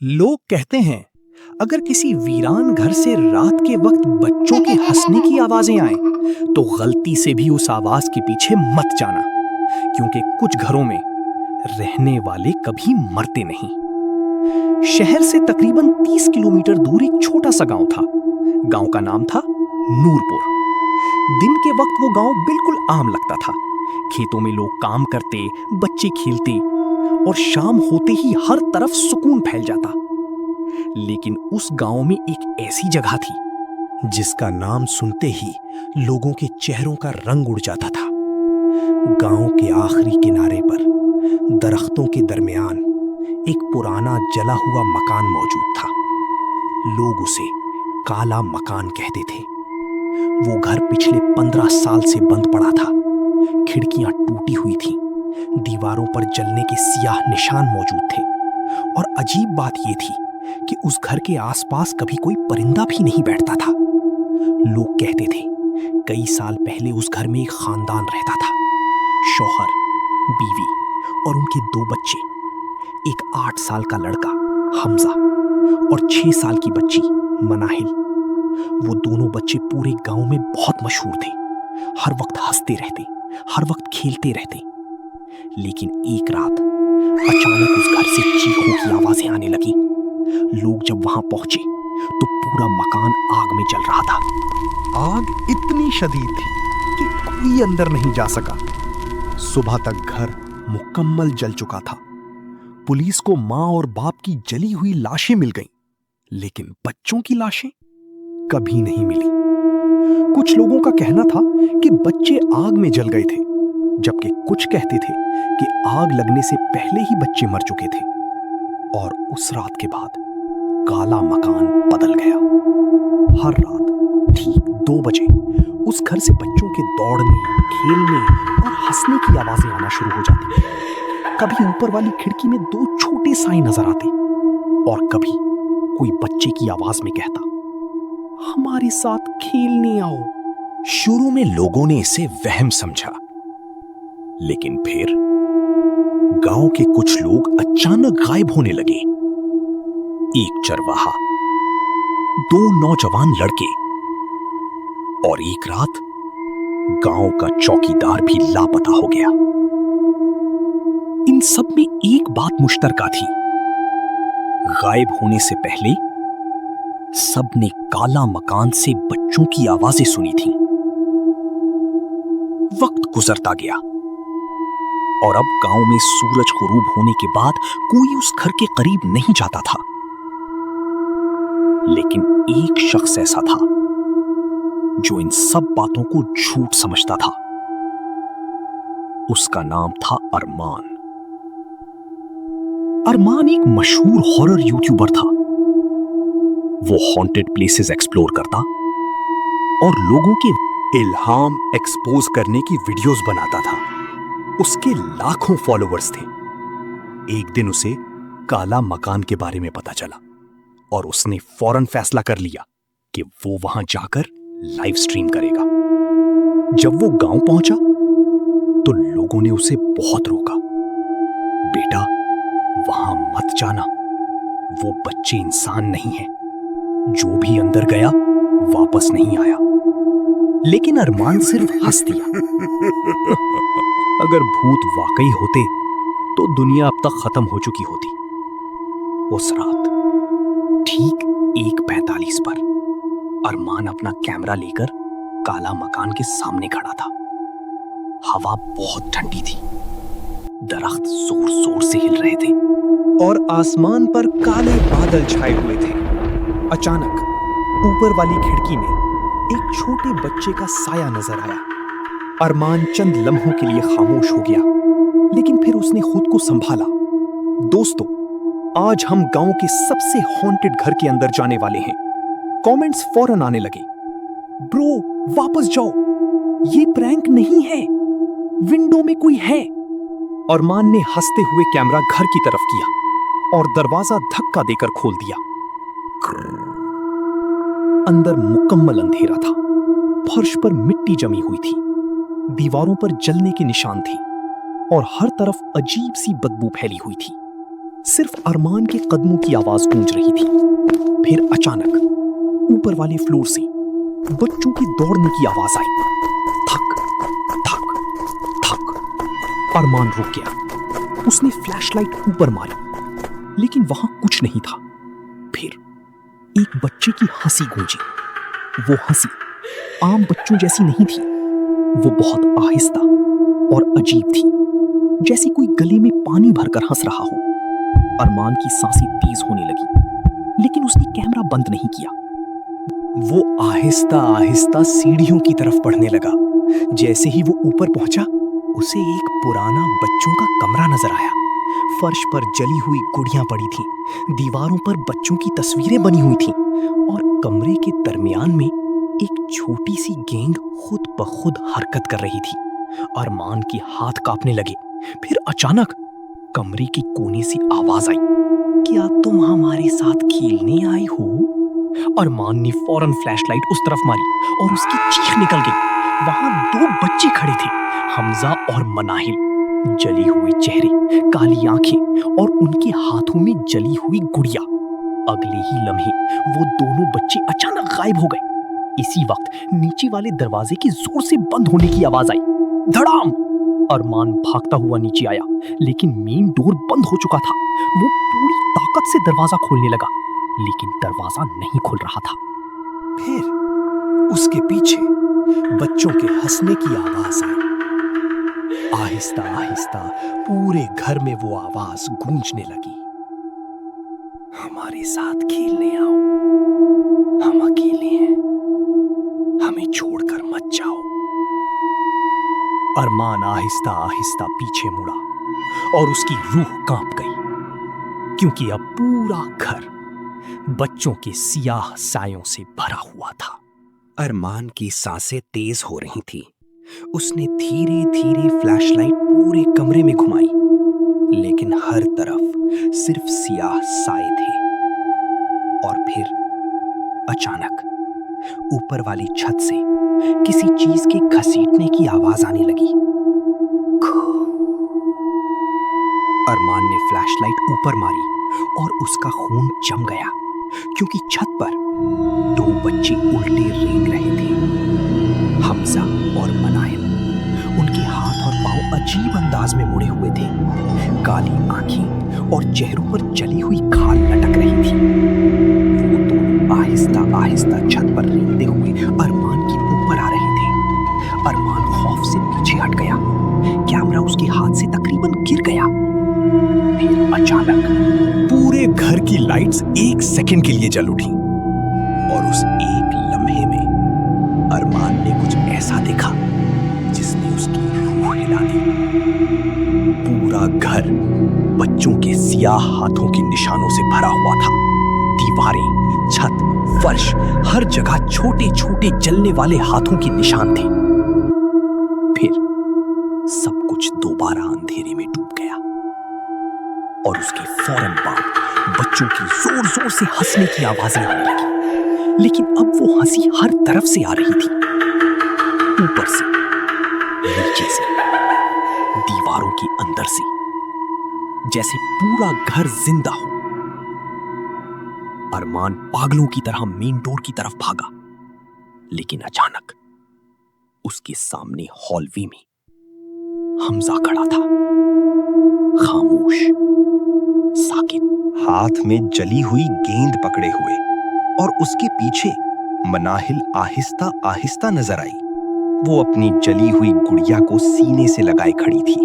लोग कहते हैं अगर किसी वीरान घर से रात के वक्त बच्चों के हंसने की आवाजें आए तो गलती से भी उस आवाज के पीछे मत जाना, क्योंकि कुछ घरों में रहने वाले कभी मरते नहीं। शहर से तकरीबन 30 किलोमीटर दूर एक छोटा सा गांव था। गांव का नाम था नूरपुर। दिन के वक्त वो गांव बिल्कुल आम लगता था। खेतों में लोग काम करते, बच्चे खेलते और शाम होते ही हर तरफ सुकून फैल जाता। लेकिन उस गांव में एक ऐसी जगह थी जिसका नाम सुनते ही लोगों के चेहरों का रंग उड़ जाता था। गांव के आखिरी किनारे पर दरख्तों के दरमियान एक पुराना जला हुआ मकान मौजूद था। लोग उसे काला मकान कहते थे। वो घर पिछले 15 साल से बंद पड़ा था। खिड़कियां टूटी हुई थीं, दीवारों पर जलने के सियाह निशान मौजूद थे और अजीब बात यह थी कि उस घर के आसपास कभी कोई परिंदा भी नहीं बैठता था। लोग कहते थे कई साल पहले उस घर में एक खानदान रहता था। शौहर, बीवी और उनके 2 बच्चे, एक 8 साल का लड़का हमजा और 6 साल की बच्ची मनाहिल। वो दोनों बच्चे पूरे गांव में बहुत मशहूर थे। हर वक्त हंसते रहते, हर वक्त खेलते रहते। लेकिन एक रात अचानक उस घर से चीखों की आवाजें आने लगी। लोग जब वहां पहुंचे तो पूरा मकान आग में जल रहा था। आग इतनी शदीद थी कि कोई अंदर नहीं जा सका। सुबह तक घर मुकम्मल जल चुका था। पुलिस को मां और बाप की जली हुई लाशें मिल गईं, लेकिन बच्चों की लाशें कभी नहीं मिली। कुछ लोगों का कहना था कि बच्चे आग में जल गए थे, जबकि कुछ कहते थे कि आग लगने से पहले ही बच्चे मर चुके थे। और उस रात के बाद काला मकान बदल गया। हर रात ठीक 2 बजे उस घर से बच्चों के दौड़ने, खेलने और हंसने की आवाजें आना शुरू हो जाती। कभी ऊपर वाली खिड़की में 2 छोटे साए नजर आते और कभी कोई बच्चे की आवाज में कहता, हमारे साथ खेलने आओ। शुरू में लोगों ने इसे वहम समझा, लेकिन फिर गांव के कुछ लोग अचानक गायब होने लगे। एक चरवाहा, 2 नौजवान लड़के और एक रात गांव का चौकीदार भी लापता हो गया। इन सब में एक बात मुश्तरका थी। गायब होने से पहले सबने काला मकान से बच्चों की आवाजें सुनी थीं। वक्त गुजरता गया और अब गांव में सूरज गुरूब होने के बाद कोई उस घर के करीब नहीं जाता था। लेकिन एक शख्स ऐसा था जो इन सब बातों को झूठ समझता था। उसका नाम था अरमान। अरमान एक मशहूर हॉरर यूट्यूबर था। वो हॉन्टेड प्लेसेस एक्सप्लोर करता और लोगों के इल्हाम एक्सपोज करने की वीडियोस बनाता था। उसके लाखों फॉलोअर्स थे। एक दिन उसे काला मकान के बारे में पता चला और उसने फौरन फैसला कर लिया कि वो वहां जाकर लाइव स्ट्रीम करेगा। जब वो गांव पहुंचा तो लोगों ने उसे बहुत रोका। बेटा, वहां मत जाना, वो बच्चे इंसान नहीं हैं। जो भी अंदर गया वापस नहीं आया। लेकिन अरमान सिर्फ हंस दिया। अगर भूत वाकई होते तो दुनिया अब तक खत्म हो चुकी होती। उस रात ठीक 1:45 पर अरमान अपना कैमरा लेकर काला मकान के सामने खड़ा था। हवा बहुत ठंडी थी, दरख्त जोर जोर से हिल रहे थे और आसमान पर काले बादल छाए हुए थे। अचानक ऊपर वाली खिड़की में एक छोटे बच्चे का साया नजर आया। अरमान चंद लम्हों के लिए खामोश हो गया, लेकिन फिर उसने खुद को संभाला। दोस्तों, आज हम गांव के सबसे हॉन्टेड घर के अंदर जाने वाले हैं। कमेंट्स फौरन आने लगे। ब्रो, वापस जाओ, ये प्रैंक नहीं है, विंडो में कोई है। अरमान ने हंसते हुए कैमरा घर की तरफ किया और दरवाजा धक्का देकर खोल दिया। अंदर मुकम्मल अंधेरा था। फर्श पर मिट्टी जमी हुई थी, दीवारों पर जलने के निशान थे और हर तरफ अजीब सी बदबू फैली हुई थी। सिर्फ अरमान के कदमों की आवाज गूंज रही थी। फिर अचानक ऊपर वाले फ्लोर से बच्चों की दौड़ने की आवाज आई। थक थक थक। अरमान रुक गया। उसने फ्लैशलाइट ऊपर मारी, लेकिन वहां कुछ नहीं था। फिर एक बच्चे की हंसी गूंजी। वो हंसी आम बच्चों जैसी नहीं थी। वो बहुत आहिस्ता और अजीब थी, जैसे कोई गले में पानी भरकर हंस रहा हो। अरमान की सांसें तेज होने लगी, लेकिन उसने कैमरा बंद नहीं किया। वो आहिस्ता आहिस्ता सीढ़ियों की तरफ बढ़ने लगा। जैसे ही वो ऊपर पहुंचा, उसे एक पुराना बच्चों का कमरा नजर आया। फर्श पर जली हुई गुड़ियां पड़ी थीं, दीवारों पर बच्चों की तस्वीरें बनी हुई थीं, और कमरे के दरमियान में एक छोटी सी गेंद खुद ब खुद हरकत कर रही थी। अरमान के हाथ कांपने लगे। फिर अचानक कमरे के कोने से आवाज आई, क्या तुम हमारे साथ खेलने आई हो? अरमान ने फौरन फ्लैशलाइट उस तरफ मारी और उसकी चीख निकल गई। वहां दो बच्चे खड़े थे, हमजा और मनाहिल। जले हुए चेहरे, काली आंखें और उनके हाथों में जली हुई गुड़िया। अगले ही लम्हे वो दोनों बच्चे अचानक गायब हो गए। इसी वक्त नीचे वाले दरवाजे की जोर से बंद होने की आवाज आई। धड़ाम! अरमान भागता हुआ नीचे आया, लेकिन मेन डोर बंद हो चुका था। वो पूरी ताकत से दरवाजा खोलने लगा, लेकिन दरवाजा नहीं खुल रहा था। फिर उसके पीछे बच्चों के हंसने की आवाज आई। आहिस्ता आहिस्ता पूरे घर में वो आवाज गूंजने लगी, हमारे साथ खेलने आओ, हम अकेले हैं, हमें छोड़कर मत जाओ। अरमान आहिस्ता आहिस्ता पीछे मुड़ा और उसकी रूह कांप गई, क्योंकि अब पूरा घर बच्चों के सियाह सायों से भरा हुआ था। अरमान की सांसें तेज हो रही थी। उसने धीरे धीरे फ्लैशलाइट पूरे कमरे में घुमाई, लेकिन हर तरफ सिर्फ सियाह साए थे। और फिर अचानक ऊपर वाली छत से किसी चीज के घसीटने की आवाज आने लगी। अरमान ने फ्लैशलाइट ऊपर मारी और उसका खून जम गया, क्योंकि छत पर दो बच्चे उल्टे रेंग रहे थे, हमजा और मनाहिल। उनके हाथ और पांव अजीब अंदाज में मुड़े हुए थे। काली आंखें और चेहरों पर जली हुई खाल लटक रही थी। वो दोनों आहिस्ता आहिस्ता छत पर रेंगते हुए अरमान के ऊपर आ रहे थे। अरमान खौफ से पीछे हट गया। कैमरा उसके हाथ से तकरीबन गिर गया। फिर अचानक पूरे घर की लाइट्स एक सेकंड के लिए जल उठी, और उस एक लम्हे में अरमान ने कुछ ऐसा देखा जिसने उसकी रूह हिला दी। पूरा घर बच्चों के सियाह हाथों के निशानों से भरा हुआ था। दीवारें, छत, फर्श, हर जगह छोटे छोटे जलने वाले हाथों के निशान थे। फिर सब कुछ दोबारा अंधेरे में डूब गया, और उसके फौरन बाद बच्चों की जोर जोर से हंसने की आवाजें आने लगी। लेकिन अब वो हंसी हर तरफ से आ रही थी, ऊपर से, नीचे से, दीवारों के अंदर से, जैसे पूरा घर जिंदा हो। अरमान पागलों की तरह मेन डोर की तरफ भागा, लेकिन अचानक उसके सामने हॉलवे में हमजा खड़ा था, खामोश, साकित, हाथ में जली हुई गेंद पकड़े हुए। और उसके पीछे मनाहिल आहिस्ता आहिस्ता नजर आई। वो अपनी जली हुई गुड़िया को सीने से लगाए खड़ी थी।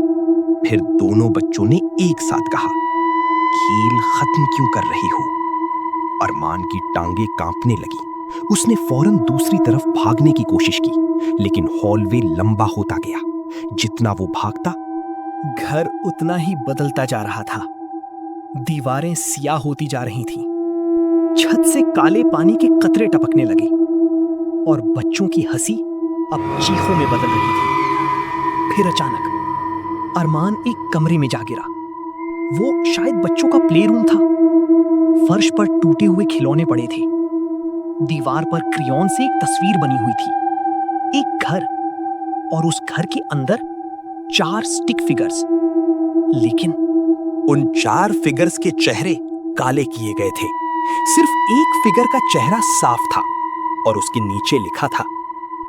फिर दोनों बच्चों ने एक साथ कहा, खेल खत्म क्यों कर रही हो? अरमान की टांगे कांपने लगी। उसने फौरन दूसरी तरफ भागने की कोशिश की, लेकिन हॉलवे लंबा होता गया। जितना वो भागता, घर उतना ही बदलता जा रहा था। दीवारें सियाह होती जा रही थीं। छत से काले पानी के कतरे टपकने लगे, और बच्चों की हंसी अब चीखों में बदल रही थी। फिर अचानक अरमान एक कमरे में जा गिरा। वो शायद बच्चों का प्ले रूम था। फर्श पर टूटे हुए खिलौने पड़े थे। दीवार पर क्रेयॉन से एक तस्वीर बनी हुई थी, एक घर, और उस घर के अंदर 4 स्टिक फिगर्स। लेकिन उन 4 फिगर्स के चेहरे काले किए गए थे। सिर्फ एक फिगर का चेहरा साफ था और उसके नीचे लिखा था,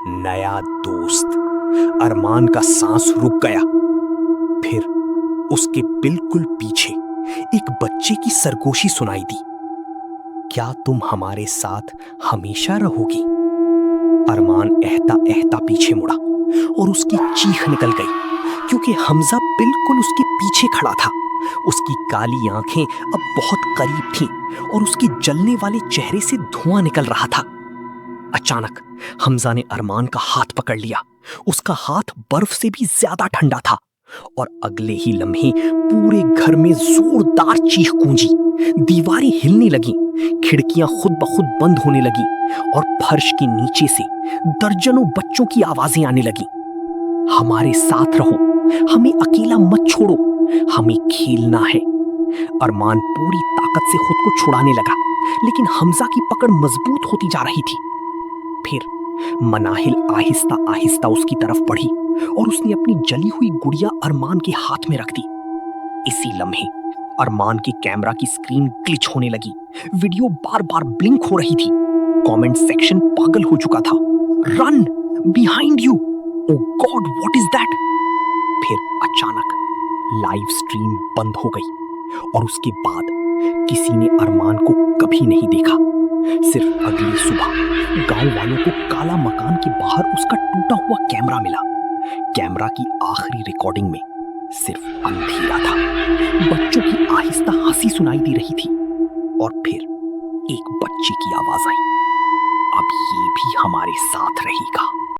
नया दोस्त। अरमान का सांस रुक गया। फिर उसके बिल्कुल पीछे एक बच्चे की सरगोशी सुनाई दी, क्या तुम हमारे साथ हमेशा रहोगी? अरमान एहता एहता पीछे मुड़ा और उसकी चीख निकल गई, क्योंकि हमजा बिल्कुल उसके पीछे खड़ा था। उसकी काली आंखें अब बहुत करीब थीं और उसके जलने वाले चेहरे से धुआं निकल रहा था। अचानक हमजा ने अरमान का हाथ पकड़ लिया। उसका हाथ बर्फ से भी ज्यादा ठंडा था और अगले ही लम्हे पूरे घर में जोरदार चीख गूंजी। दीवारें हिलने लगीं, खिड़कियां खुद ब खुद बंद होने लगीं और फर्श के नीचे से दर्जनों बच्चों की आवाजें आने लगीं। हमारे साथ रहो, हमें अकेला मत छोड़ो, हमें खेलना है। अरमान पूरी ताकत से खुद को छुड़ाने लगा, लेकिन हमजा की पकड़ मजबूत होती जा रही थी। फिर मनाहिल आहिस्ता आहिस्ता उसकी तरफ बढ़ी और उसने अपनी जली हुई गुड़िया अरमान के हाथ में रख दी। इसी लम्हे अरमान के कैमरा की स्क्रीन ग्लिच होने लगी। वीडियो बार बार ब्लिंक हो रही थी। कमेंट सेक्शन पागल हो चुका था। Run behind you, oh god what is that? फिर अचानक लाइव स्ट्रीम बंद हो गई और उसके बाद किसी ने अरमान को कभी नहीं देखा। सिर्फ अगली सुबह गांव वालों को काला मकान के बाहर उसका टूटा हुआ कैमरा मिला। कैमरा की आखिरी रिकॉर्डिंग में सिर्फ अंधेरा था। बच्चों की आहिस्ता हंसी सुनाई दे रही थी और फिर एक बच्चे की आवाज आई, अब ये भी हमारे साथ रहेगा।